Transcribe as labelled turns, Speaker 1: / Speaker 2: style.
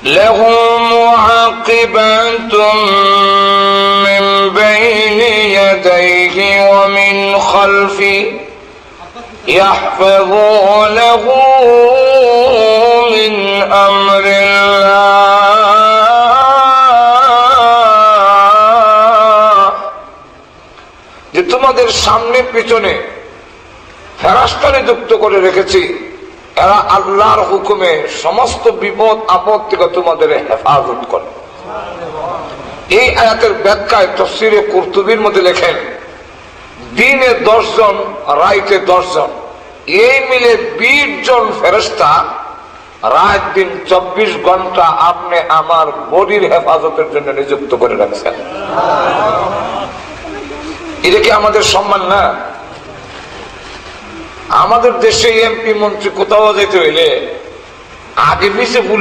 Speaker 1: له معقبات من بين يديه ومن خلفه يحفظونه من أمر الله যে তোমাদের সামনে পিছনে ফেরেশতা নিযুক্ত করে রেখেছি, এরা আল্লাহর হুকুমে সমস্ত বিপদ আপদ থেকে তোমাদের হেফাজত করে। এই আয়াতের ব্যাখ্যায় তাফসীরে কুরতুবীর মধ্যে লেখেন, দিনে 10 জন, রাইতে 10 জন, এই মিলে 20 জন ফেরেশতা রাত দিন 24 ঘন্টা আপনি আমার বডির হেফাজতের জন্য নিযুক্ত করে রাখছেন। এটা কি আমাদের সম্মান না? আমাদের দেশে এমপি মন্ত্রী কোথাও যেতে হইলে আগে পিছে পুলিশ